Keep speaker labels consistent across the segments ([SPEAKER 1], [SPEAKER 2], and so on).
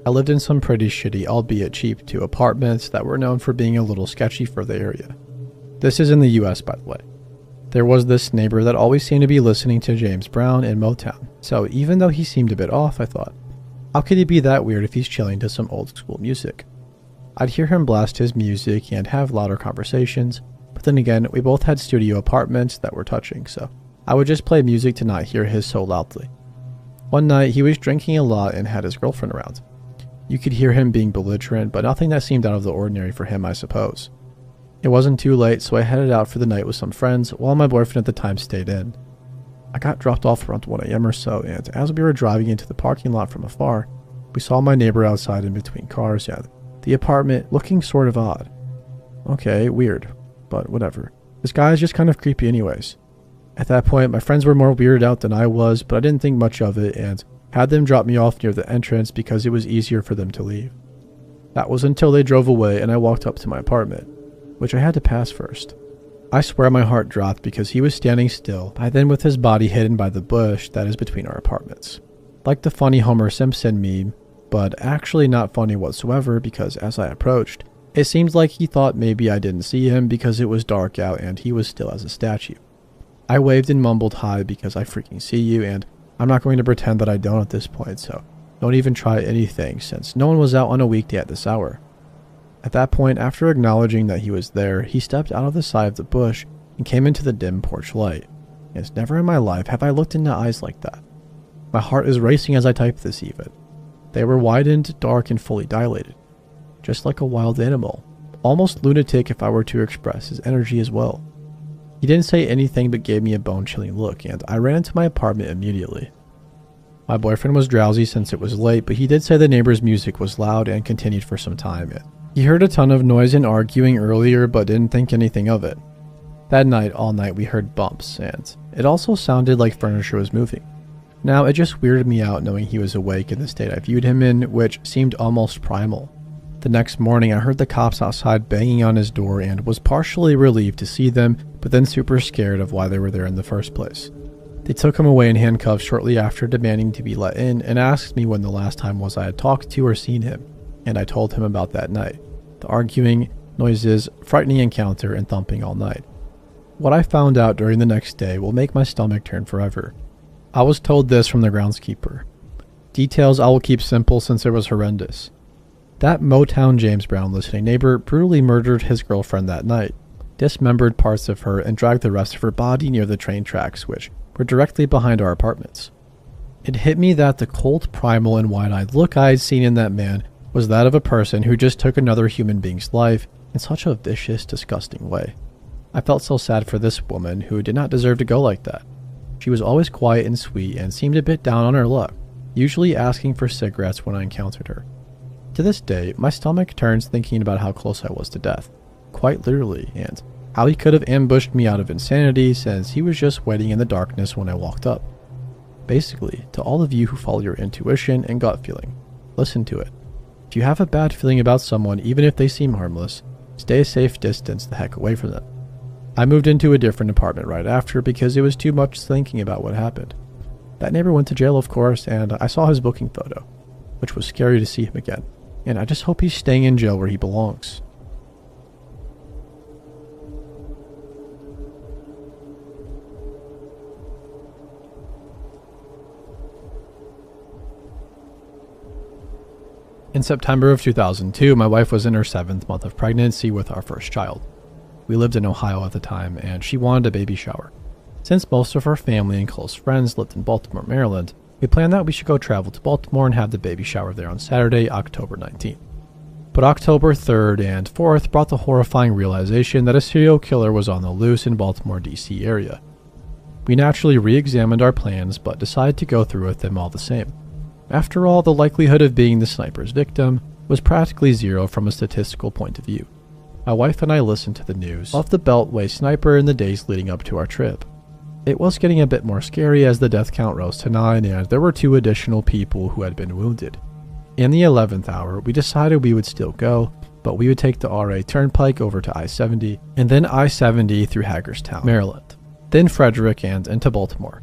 [SPEAKER 1] I lived in some pretty shitty, albeit cheap, 2 apartments that were known for being a little sketchy for the area. This is in the US, by the way. There was this neighbor that always seemed to be listening to James Brown and Motown, so even though he seemed a bit off, I thought, how could he be that weird if he's chilling to some old school music? I'd hear him blast his music and have louder conversations, but then again, we both had studio apartments that were touching, so I would just play music to not hear his so loudly. One night, he was drinking a lot and had his girlfriend around. You could hear him being belligerent, but nothing that seemed out of the ordinary for him, I suppose. It wasn't too late, so I headed out for the night with some friends, while my boyfriend at the time stayed in. I got dropped off around 1 a.m. or so, and as we were driving into the parking lot from afar, we saw my neighbor outside in between cars and the apartment looking sort of odd. Okay, weird, but whatever. This guy is just kind of creepy anyways. At that point, my friends were more weirded out than I was, but I didn't think much of it and had them drop me off near the entrance because it was easier for them to leave. That was until they drove away and I walked up to my apartment, which I had to pass first. I swear my heart dropped because he was standing still, by then with his body hidden by the bush that is between our apartments. Like the funny Homer Simpson meme, but actually not funny whatsoever because as I approached, it seemed like he thought maybe I didn't see him because it was dark out and he was still as a statue. I waved and mumbled hi because I freaking see you and I'm not going to pretend that I don't at this point, so don't even try anything since no one was out on a weekday at this hour. At that point, after acknowledging that he was there, he stepped out of the side of the bush and came into the dim porch light. Yes, never in my life have I looked into eyes like that. My heart is racing as I type this even. They were widened, dark, and fully dilated. Just like a wild animal. Almost lunatic if I were to express his energy as well. He didn't say anything but gave me a bone-chilling look, and I ran into my apartment immediately. My boyfriend was drowsy since it was late, but he did say the neighbor's music was loud and continued for some time. He heard a ton of noise and arguing earlier, but didn't think anything of it. That night, all night, we heard bumps, and it also sounded like furniture was moving. Now, it just weirded me out knowing he was awake in the state I viewed him in, which seemed almost primal. The next morning, I heard the cops outside banging on his door and was partially relieved to see them, but then super scared of why they were there in the first place. They took him away in handcuffs shortly after, demanding to be let in, and asked me when the last time was I had talked to or seen him, and I told him about that night. The arguing, noises, frightening encounter, and thumping all night. What I found out during the next day will make my stomach turn forever. I was told this from the groundskeeper. Details I will keep simple since it was horrendous. That Motown James Brown listening neighbor brutally murdered his girlfriend that night, dismembered parts of her, and dragged the rest of her body near the train tracks, which were directly behind our apartments. It hit me that the cold, primal, and wide-eyed look I had seen in that man was that of a person who just took another human being's life in such a vicious, disgusting way. I felt so sad for this woman who did not deserve to go like that. She was always quiet and sweet and seemed a bit down on her luck, usually asking for cigarettes when I encountered her. To this day, my stomach turns thinking about how close I was to death, quite literally, and how he could have ambushed me out of insanity since he was just waiting in the darkness when I walked up. Basically, to all of you who follow your intuition and gut feeling, listen to it. If you have a bad feeling about someone, even if they seem harmless, stay a safe distance the heck away from them. I moved into a different apartment right after because it was too much thinking about what happened. That neighbor went to jail, of course, and I saw his booking photo, which was scary to see him again, and I just hope he's staying in jail where he belongs. In September of 2002, my wife was in her 7th month of pregnancy with our first child. We lived in Ohio at the time, and she wanted a baby shower. Since most of her family and close friends lived in Baltimore, Maryland, we planned that we should go travel to Baltimore and have the baby shower there on Saturday, October 19th. But October 3rd and 4th brought the horrifying realization that a serial killer was on the loose in Baltimore, D.C. area. We naturally re-examined our plans, but decided to go through with them all the same. After all, the likelihood of being the sniper's victim was practically zero from a statistical point of view. My wife and I listened to the news of the Beltway sniper in the days leading up to our trip. It was getting a bit more scary as the death count rose to 9 and there were 2 additional people who had been wounded. In the 11th hour, we decided we would still go, but we would take the RA Turnpike over to I-70 and then I-70 through Hagerstown, Maryland, then Frederick and into Baltimore.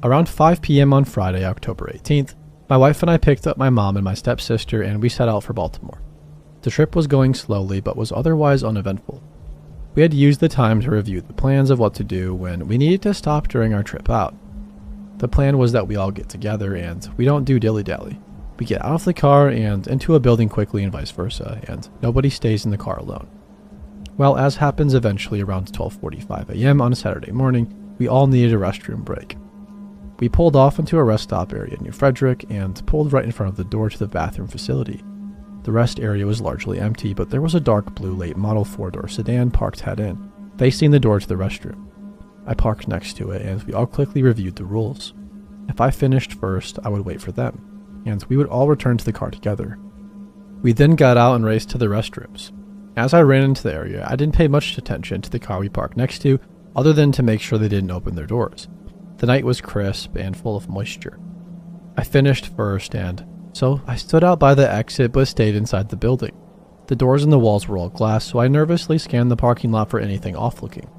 [SPEAKER 1] Around 5 p.m. on Friday, October 18th, My wife and I picked up my mom and my stepsister and we set out for Baltimore. The trip was going slowly but was otherwise uneventful. We had used the time to review the plans of what to do when we needed to stop during our trip out. The plan was that we all get together and we don't do dilly-dally. We get out of the car and into a building quickly and vice versa, and nobody stays in the car alone. Well, as happens eventually around 12:45 a.m. on a Saturday morning, we all needed a restroom break. We pulled off into a rest stop area near Frederick and pulled right in front of the door to the bathroom facility. The rest area was largely empty, but there was a dark blue late model 4-door sedan parked head in, facing the door to the restroom. I parked next to it and we all quickly reviewed the rules. If I finished first, I would wait for them, and we would all return to the car together. We then got out and raced to the restrooms. As I ran into the area, I didn't pay much attention to the car we parked next to, other than to make sure they didn't open their doors. The night was crisp and full of moisture. I finished first, and so I stood out by the exit but stayed inside the building. The doors and the walls were all glass, so I nervously scanned the parking lot for anything off-looking.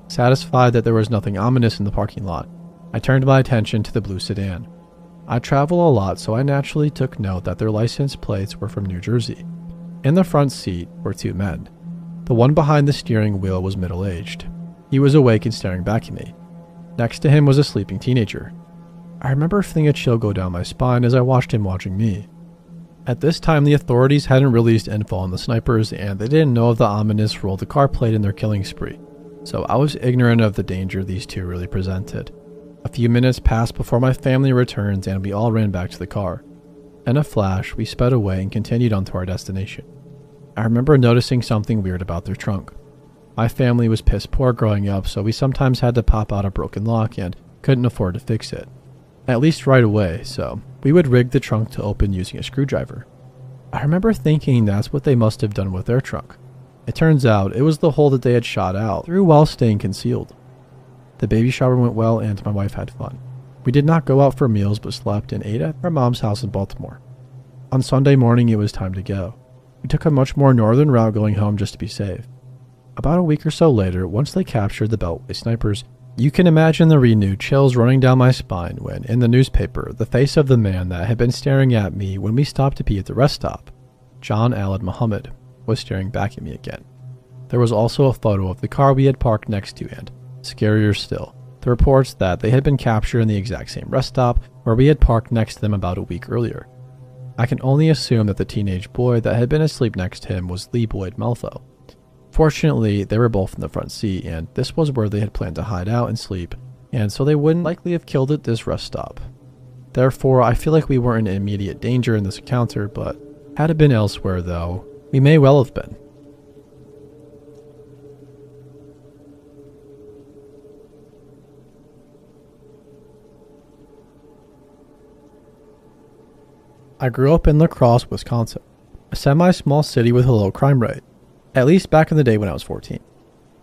[SPEAKER 1] Satisfied that there was nothing ominous in the parking lot, I turned my attention to the blue sedan. I travel a lot, so I naturally took note that their license plates were from New Jersey. In the front seat were two men. The one behind the steering wheel was middle-aged. He was awake and staring back at me. Next to him was a sleeping teenager. I remember feeling a chill go down my spine as I watched him watching me. At this time, the authorities hadn't released info on the snipers, and they didn't know of the ominous role the car played in their killing spree, so I was ignorant of the danger these two really presented. A few minutes passed before my family returned and we all ran back to the car. In a flash, we sped away and continued on to our destination. I remember noticing something weird about their trunk. My family was piss poor growing up, so we sometimes had to pop out a broken lock and couldn't afford to fix it. At least right away, so we would rig the trunk to open using a screwdriver. I remember thinking that's what they must have done with their trunk. It turns out it was the hole that they had shot out through while staying concealed. The baby shower went well and my wife had fun. We did not go out for meals but slept and ate at our mom's house in Baltimore. On Sunday morning it was time to go. We took a much more northern route going home just to be safe. About a week or so later, once they captured the Beltway snipers, you can imagine the renewed chills running down my spine when, in the newspaper, the face of the man that had been staring at me when we stopped to pee at the rest stop, John Alad Muhammad, was staring back at me again. There was also a photo of the car we had parked next to and, scarier still, the reports that they had been captured in the exact same rest stop where we had parked next to them about a week earlier. I can only assume that the teenage boy that had been asleep next to him was Lee Boyd Meltho. Fortunately, they were both in the front seat, and this was where they had planned to hide out and sleep, and so they wouldn't likely have killed at this rest stop. Therefore, I feel like we weren't in immediate danger in this encounter, but had it been elsewhere, though, we may well have been. I grew up in La Crosse, Wisconsin, a semi-small city with a low crime rate, at least back in the day when I was 14.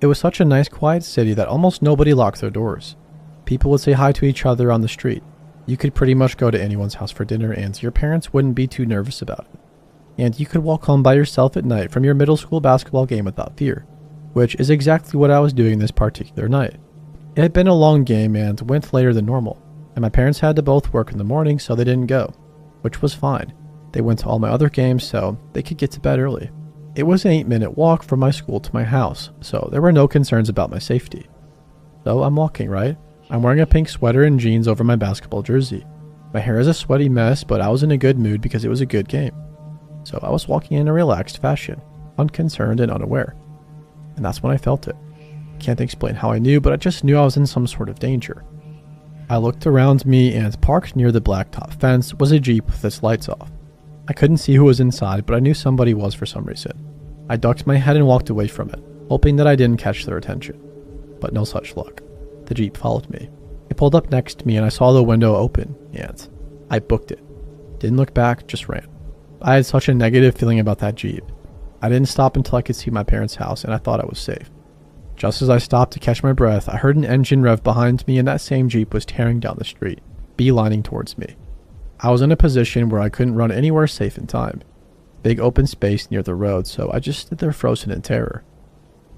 [SPEAKER 1] It was such a nice, quiet city that almost nobody locked their doors. People would say hi to each other on the street. You could pretty much go to anyone's house for dinner and your parents wouldn't be too nervous about it. And you could walk home by yourself at night from your middle school basketball game without fear, which is exactly what I was doing this particular night. It had been a long game and went later than normal, and my parents had to both work in the morning so they didn't go, which was fine. They went to all my other games so they could get to bed early. It was an 8-minute walk from my school to my house, so there were no concerns about my safety. So I'm walking, right? I'm wearing a pink sweater and jeans over my basketball jersey. My hair is a sweaty mess, but I was in a good mood because it was a good game. So I was walking in a relaxed fashion, unconcerned and unaware. And that's when I felt it. Can't explain how I knew, but I just knew I was in some sort of danger. I looked around me and parked near the blacktop fence was a Jeep with its lights off. I couldn't see who was inside, but I knew somebody was for some reason. I ducked my head and walked away from it, hoping that I didn't catch their attention. But no such luck. The Jeep followed me. It pulled up next to me and I saw the window open, and I booked it. Didn't look back, just ran. I had such a negative feeling about that Jeep. I didn't stop until I could see my parents' house and I thought I was safe. Just as I stopped to catch my breath, I heard an engine rev behind me and that same Jeep was tearing down the street, beelining towards me. I was in a position where I couldn't run anywhere safe in time. Big open space near the road, so I just stood there frozen in terror.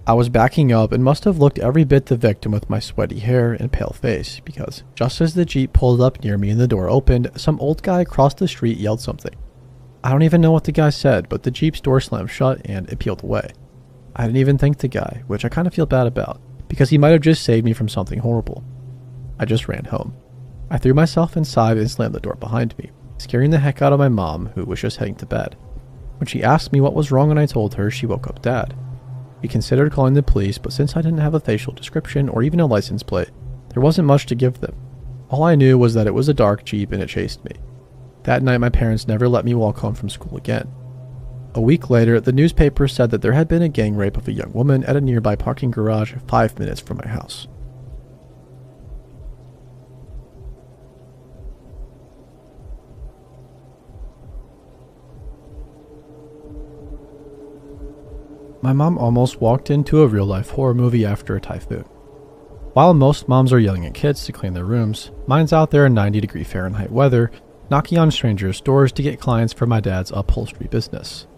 [SPEAKER 1] I was backing up and must have looked every bit the victim with my sweaty hair and pale face, because just as the Jeep pulled up near me and the door opened, some old guy across the street yelled something. I don't even know what the guy said, but the Jeep's door slammed shut and it peeled away. I didn't even thank the guy, which I kind of feel bad about, because he might have just saved me from something horrible. I just ran home. I threw myself inside and slammed the door behind me, scaring the heck out of my mom, who was just heading to bed. When she asked me what was wrong and I told her, she woke up Dad. We considered calling the police, but since I didn't have a facial description or even a license plate, there wasn't much to give them. All I knew was that it was a dark Jeep and it chased me. That night my parents never let me walk home from school again. A week later, the newspaper said that there had been a gang rape of a young woman at a nearby parking garage 5 minutes from my house. My mom almost walked into a real-life horror movie after a typhoon. While most moms are yelling at kids to clean their rooms, mine's out there in 90-degree Fahrenheit weather, knocking on strangers' doors to get clients for my dad's upholstery business.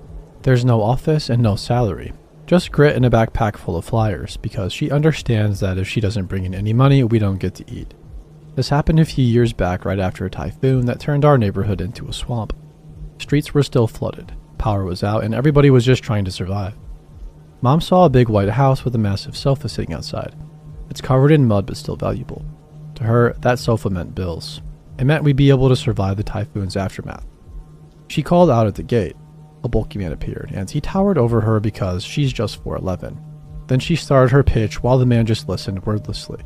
[SPEAKER 1] There's no office and no salary, just grit and a backpack full of flyers, because she understands that if she doesn't bring in any money, we don't get to eat. This happened a few years back right after a typhoon that turned our neighborhood into a swamp. Streets were still flooded, power was out, and everybody was just trying to survive. Mom saw a big white house with a massive sofa sitting outside. It's covered in mud but still valuable. To her, that sofa meant bills. It meant we'd be able to survive the typhoon's aftermath. She called out at the gate. A bulky man appeared, and he towered over her because she's just 4'11". Then she started her pitch while the man just listened wordlessly.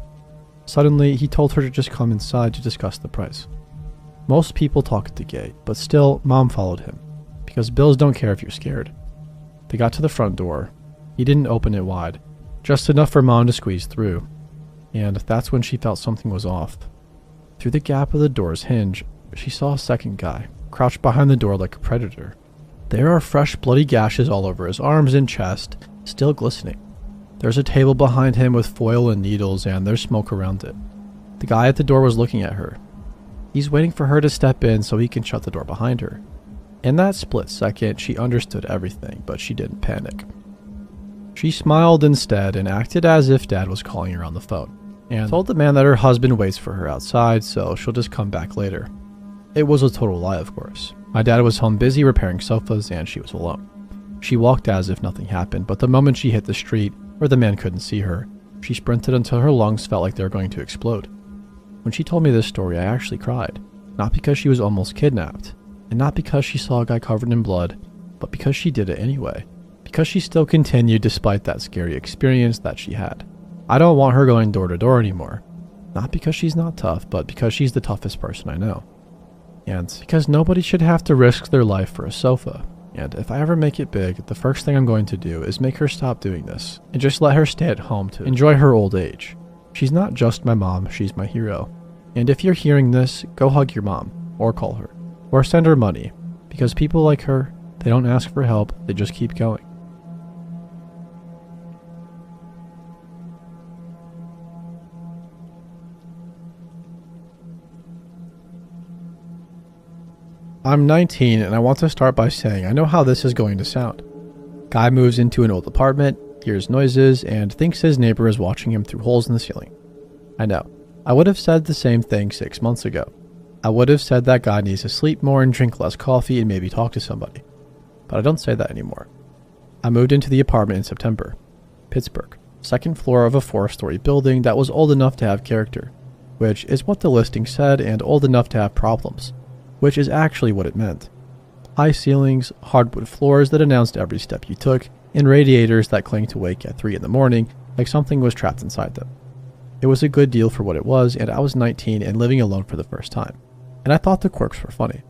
[SPEAKER 1] Suddenly, he told her to just come inside to discuss the price. Most people talk at the gate, but still, Mom followed him, because bills don't care if you're scared. They got to the front door. He didn't open it wide, just enough for Mom to squeeze through, and that's when she felt something was off. Through the gap of the door's hinge, she saw a second guy, crouched behind the door like a predator. There are fresh bloody gashes all over his arms and chest, still glistening. There's a table behind him with foil and needles, and there's smoke around it. The guy at the door was looking at her. He's waiting for her to step in so he can shut the door behind her. In that split second, she understood everything, but she didn't panic. She smiled instead and acted as if Dad was calling her on the phone, and told the man that her husband waits for her outside, so she'll just come back later. It was a total lie, of course. My dad was home busy repairing sofas, and she was alone. She walked as if nothing happened, but the moment she hit the street, where the man couldn't see her, she sprinted until her lungs felt like they were going to explode. When she told me this story, I actually cried. Not because she was almost kidnapped, and not because she saw a guy covered in blood, but because she did it anyway. Because she still continued despite that scary experience that she had. I don't want her going door to door anymore. Not because she's not tough, but because she's the toughest person I know. And because nobody should have to risk their life for a sofa. And if I ever make it big, the first thing I'm going to do is make her stop doing this, and just let her stay at home to enjoy her old age. She's not just my mom, she's my hero. And if you're hearing this, go hug your mom, or call her, or send her money, because people like her, they don't ask for help, they just keep going. I'm 19 and I want to start by saying I know how this is going to sound. Guy moves into an old apartment, hears noises, and thinks his neighbor is watching him through holes in the ceiling. I know. I would have said the same thing 6 months ago. I would have said that guy needs to sleep more and drink less coffee and maybe talk to somebody. But I don't say that anymore. I moved into the apartment in September. Pittsburgh. Second floor of a 4-story building that was old enough to have character, which is what the listing said, and old enough to have problems, which is actually what it meant. High ceilings, hardwood floors that announced every step you took, and radiators that clanged to wake at 3 in the morning like something was trapped inside them. It was a good deal for what it was, and I was 19 and living alone for the first time, and I thought the quirks were funny.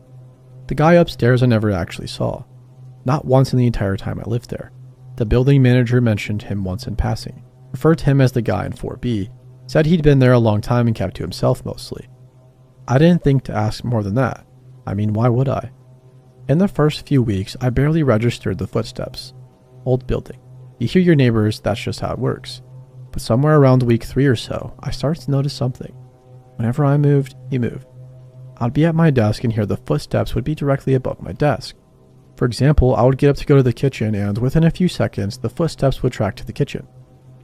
[SPEAKER 1] The guy upstairs I never actually saw. Not once in the entire time I lived there. The building manager mentioned him once in passing, referred to him as the guy in 4B, said he'd been there a long time and kept to himself mostly. I didn't think to ask more than that. I mean, why would I? In the first few weeks, I barely registered the footsteps. Old building. You hear your neighbors, that's just how it works. But somewhere around week 3 or so, I started to notice something. Whenever I moved, he moved. I'd be at my desk and hear the footsteps would be directly above my desk. For example, I would get up to go to the kitchen, and within a few seconds, the footsteps would track to the kitchen.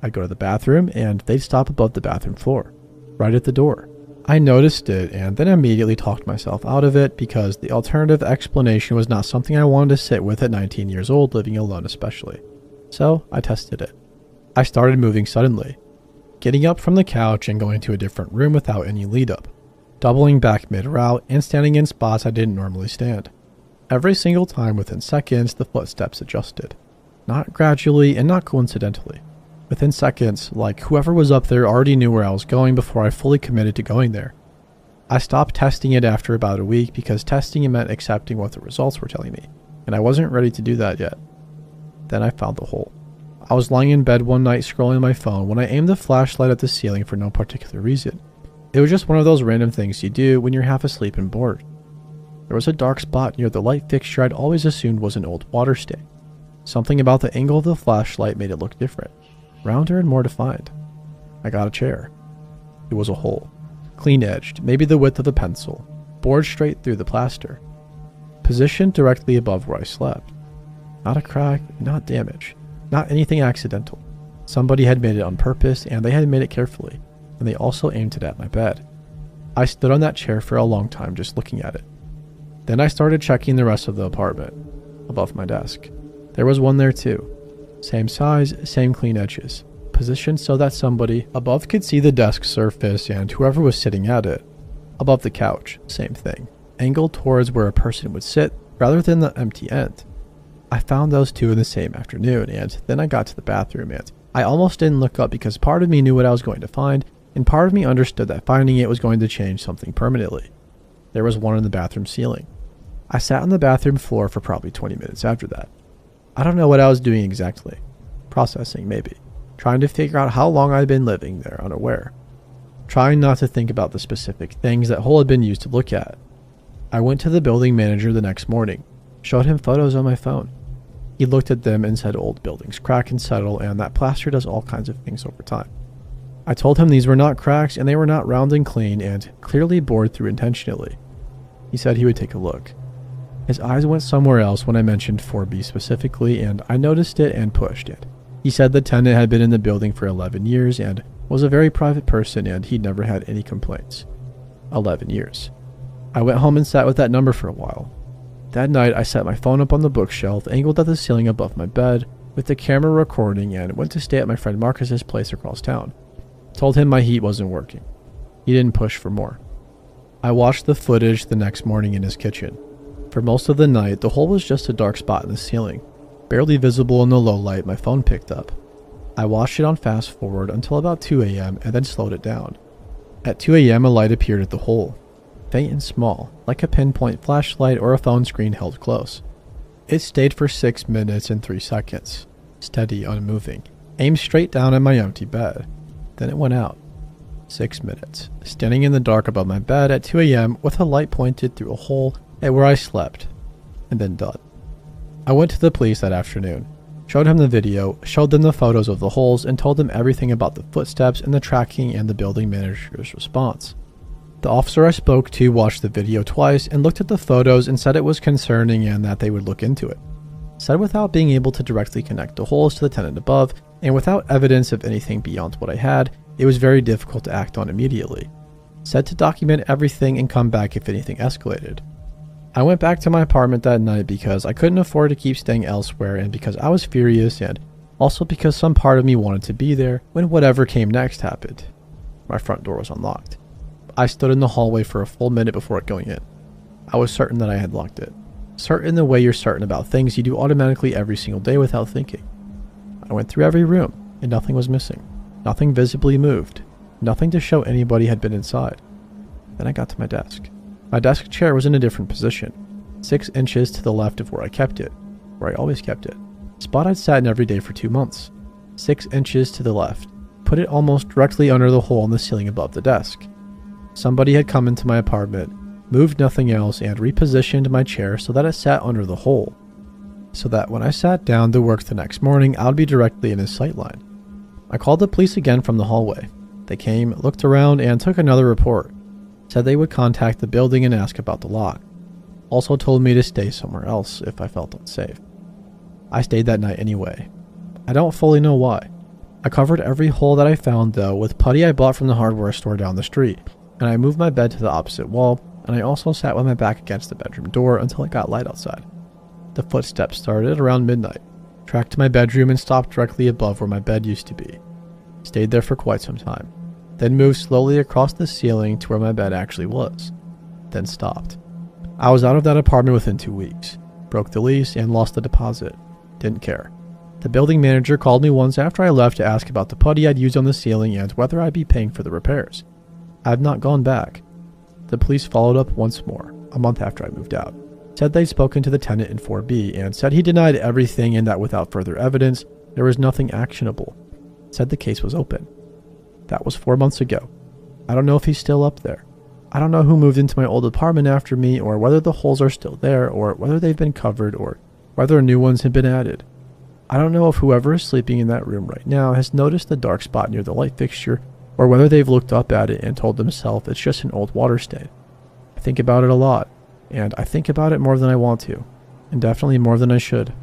[SPEAKER 1] I'd go to the bathroom and they'd stop above the bathroom floor, right at the door. I noticed it and then immediately talked myself out of it because the alternative explanation was not something I wanted to sit with at 19 years old, living alone especially. So I tested it. I started moving suddenly, getting up from the couch and going to a different room without any lead up, doubling back mid-route and standing in spots I didn't normally stand. Every single time within seconds, the footsteps adjusted. Not gradually and not coincidentally. Within seconds, like whoever was up there already knew where I was going before I fully committed to going there. I stopped testing it after about a week because testing it meant accepting what the results were telling me, and I wasn't ready to do that yet. Then I found the hole. I was lying in bed one night scrolling my phone when I aimed the flashlight at the ceiling for no particular reason. It was just one of those random things you do when you're half asleep and bored. There was a dark spot near the light fixture I'd always assumed was an old water stain. Something about the angle of the flashlight made it look different, rounder and more defined. I got a chair. It was a hole, clean-edged, maybe the width of a pencil, bored straight through the plaster, positioned directly above where I slept. Not a crack, not damage, not anything accidental. Somebody had made it on purpose, and they had made it carefully, and they also aimed it at my bed. I stood on that chair for a long time just looking at it. Then I started checking the rest of the apartment, above my desk. There was one there too. Same size, same clean edges, positioned so that somebody above could see the desk surface and whoever was sitting at it. Above the couch, same thing, angled towards where a person would sit rather than the empty end. I found those two in the same afternoon, and then I got to the bathroom and I almost didn't look up because part of me knew what I was going to find, and part of me understood that finding it was going to change something permanently. There was one in the bathroom ceiling. I sat on the bathroom floor for probably 20 minutes after that. I don't know what I was doing exactly. Processing, maybe. Trying to figure out how long I'd been living there unaware. Trying not to think about the specific things that hole had been used to look at. I went to the building manager the next morning, showed him photos on my phone. He looked at them and said old buildings crack and settle and that plaster does all kinds of things over time. I told him these were not cracks and they were not round and clean and clearly bored through intentionally. He said he would take a look. His eyes went somewhere else when I mentioned 4B specifically, and I noticed it and pushed it. He said the tenant had been in the building for 11 years and was a very private person and he'd never had any complaints. 11 years. I went home and sat with that number for a while. That night, I set my phone up on the bookshelf, angled at the ceiling above my bed, with the camera recording, and went to stay at my friend Marcus's place across town. Told him my heat wasn't working. He didn't push for more. I watched the footage the next morning in his kitchen. For most of the night, the hole was just a dark spot in the ceiling, barely visible in the low light my phone picked up. I watched it on fast forward until about 2 a.m. and then slowed it down. At 2 a.m. a light appeared at the hole, faint and small, like a pinpoint flashlight or a phone screen held close. It stayed for 6 minutes and 3 seconds, steady, unmoving, aimed straight down at my empty bed. Then it went out. 6 minutes, standing in the dark above my bed at 2 a.m. with a light pointed through a hole at where I slept, and then done. I went to the police that afternoon, showed him the video, showed them the photos of the holes, and told them everything about the footsteps and the tracking and the building manager's response. The officer I spoke to watched the video twice and looked at the photos and said it was concerning and that they would look into it. Said without being able to directly connect the holes to the tenant above, and without evidence of anything beyond what I had, it was very difficult to act on immediately. Said to document everything and come back if anything escalated. I went back to my apartment that night because I couldn't afford to keep staying elsewhere and because I was furious and also because some part of me wanted to be there when whatever came next happened. My front door was unlocked. I stood in the hallway for a full minute before going in. I was certain that I had locked it. Certain the way you're certain about things you do automatically every single day without thinking. I went through every room and nothing was missing. Nothing visibly moved. Nothing to show anybody had been inside. Then I got to my desk. My desk chair was in a different position, 6 inches to the left of where I kept it, where I always kept it. Spot I'd sat in every day for 2 months. 6 inches to the left. Put it almost directly under the hole in the ceiling above the desk. Somebody had come into my apartment, moved nothing else, and repositioned my chair so that it sat under the hole. So that when I sat down to work the next morning, I would be directly in his sightline. I called the police again from the hallway. They came, looked around, and took another report. Said they would contact the building and ask about the lock. Also told me to stay somewhere else if I felt unsafe. I stayed that night anyway. I don't fully know why. I covered every hole that I found, though, with putty I bought from the hardware store down the street, and I moved my bed to the opposite wall, and I also sat with my back against the bedroom door until it got light outside. The footsteps started around midnight, tracked to my bedroom and stopped directly above where my bed used to be. Stayed there for quite some time, then moved slowly across the ceiling to where my bed actually was, then stopped. I was out of that apartment within 2 weeks, broke the lease and lost the deposit. Didn't care. The building manager called me once after I left to ask about the putty I'd used on the ceiling and whether I'd be paying for the repairs. I have not gone back. The police followed up once more, a month after I moved out. Said they'd spoken to the tenant in 4B and said he denied everything and that without further evidence, there was nothing actionable. Said the case was open. That was 4 months ago. I don't know if he's still up there. I don't know who moved into my old apartment after me, or whether the holes are still there, or whether they've been covered, or whether new ones have been added. I don't know if whoever is sleeping in that room right now has noticed the dark spot near the light fixture, or whether they've looked up at it and told themselves it's just an old water stain. I think about it a lot, and I think about it more than I want to, and definitely more than I should.